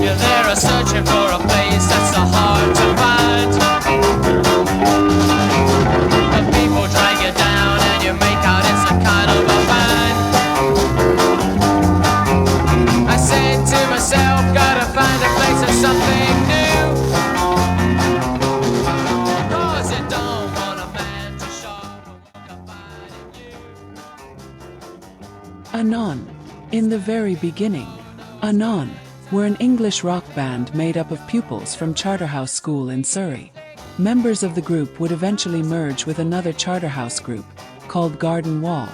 You're there searching for a place that's so hard to find. The people drag you down and you make out it's a kind of a band. I said to myself, gotta find a place that's something new. 'Cause you don't want a man to shove or confide in you. ANON. In the very beginning, ANON were an English rock band made up of pupils from Charterhouse School in Surrey. Members of the group would eventually merge with another Charterhouse group, called Garden Wall,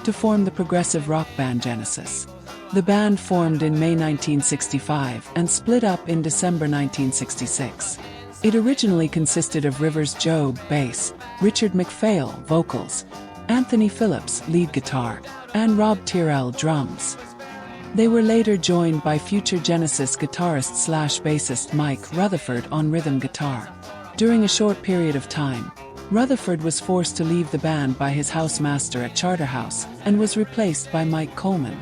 to form the progressive rock band Genesis. The band formed in May 1965 and split up in December 1966. It originally consisted of Rivers Job, bass, Richard McPhail, vocals, Anthony Phillips, lead guitar, and Rob Tyrrell, drums. They were later joined by future Genesis guitarist/bassist Mike Rutherford on rhythm guitar. During a short period of time, Rutherford was forced to leave the band by his housemaster at Charterhouse and was replaced by Mike Coleman.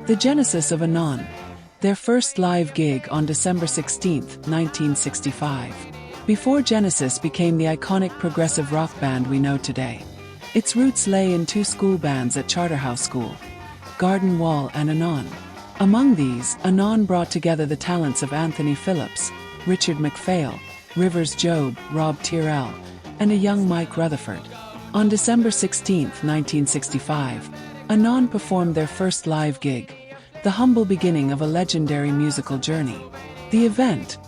The genesis of ANON, their first live gig on December 16, 1965. Before Genesis became the iconic progressive rock band we know today. Its roots lay in two school bands at Charterhouse School, Garden Wall and ANON. Among these, ANON brought together the talents of Anthony Phillips, Richard McPhail, Rivers Job, Rob Tyrrell, and a young Mike Rutherford. On December 16, 1965, ANON performed their first live gig, the humble beginning of a legendary musical journey. The event,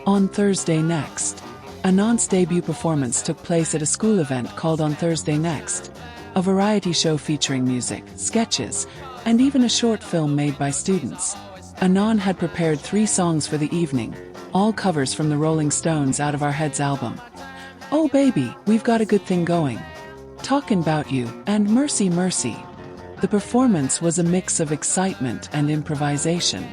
On Thursday Next. ANON's debut performance took place at a school event called On Thursday Next, a variety show featuring music, sketches, and even a short film made by students. ANON had prepared 3 songs for the evening, all covers from the Rolling Stones' Out of Our Heads album. Oh Baby, We've Got a Good Thing Going, Talkin' About You, and Mercy Mercy. The performance was a mix of excitement and improvisation.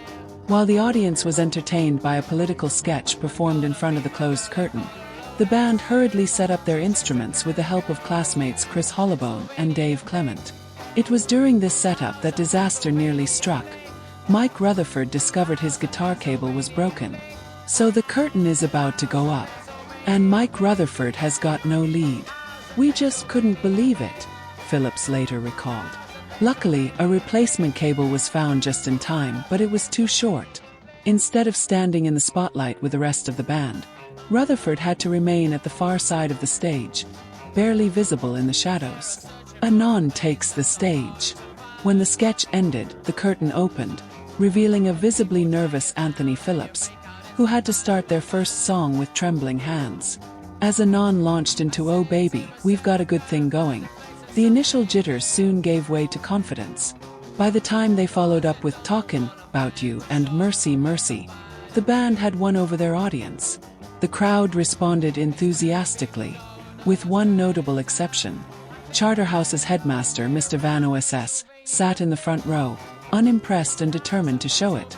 While the audience was entertained by a political sketch performed in front of the closed curtain, the band hurriedly set up their instruments with the help of classmates Chris Hollowbone and Dave Clement. It was during this setup that disaster nearly struck. Mike Rutherford discovered his guitar cable was broken. So the curtain is about to go up. And Mike Rutherford has got no lead. We just couldn't believe it, Phillips later recalled. Luckily, a replacement cable was found just in time, but it was too short. Instead of standing in the spotlight with the rest of the band, Rutherford had to remain at the far side of the stage, barely visible in the shadows. ANON takes the stage. When the sketch ended, the curtain opened, revealing a visibly nervous Anthony Phillips, who had to start their first song with trembling hands. As ANON launched into Oh Baby, We've Got a Good Thing Going, the initial jitters soon gave way to confidence. By the time they followed up with Talkin' About You and Mercy Mercy, the band had won over their audience. The crowd responded enthusiastically, with one notable exception. Charterhouse's headmaster, Mr. Van OSS, sat in the front row, unimpressed and determined to show it.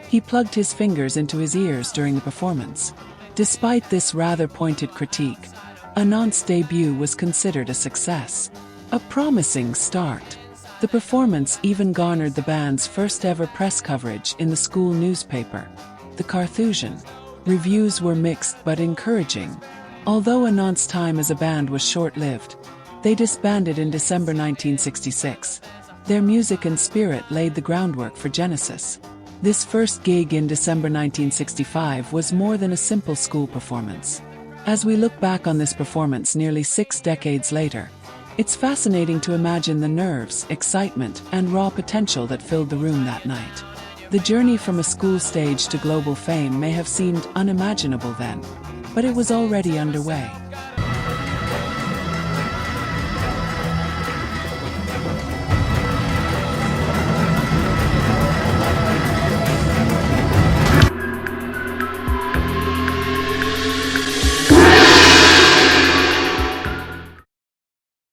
He plugged his fingers into his ears during the performance. Despite this rather pointed critique, ANON's debut was considered a success. A promising start. The performance even garnered the band's first ever press coverage in the school newspaper, The Carthusian. Reviews were mixed but encouraging. Although ANON's time as a band was short-lived, they disbanded in December 1966. Their music and spirit laid the groundwork for Genesis. This first gig in December 1965 was more than a simple school performance. As we look back on this performance nearly 6 decades later, it's fascinating to imagine the nerves, excitement, and raw potential that filled the room that night. The journey from a school stage to global fame may have seemed unimaginable then, but it was already underway.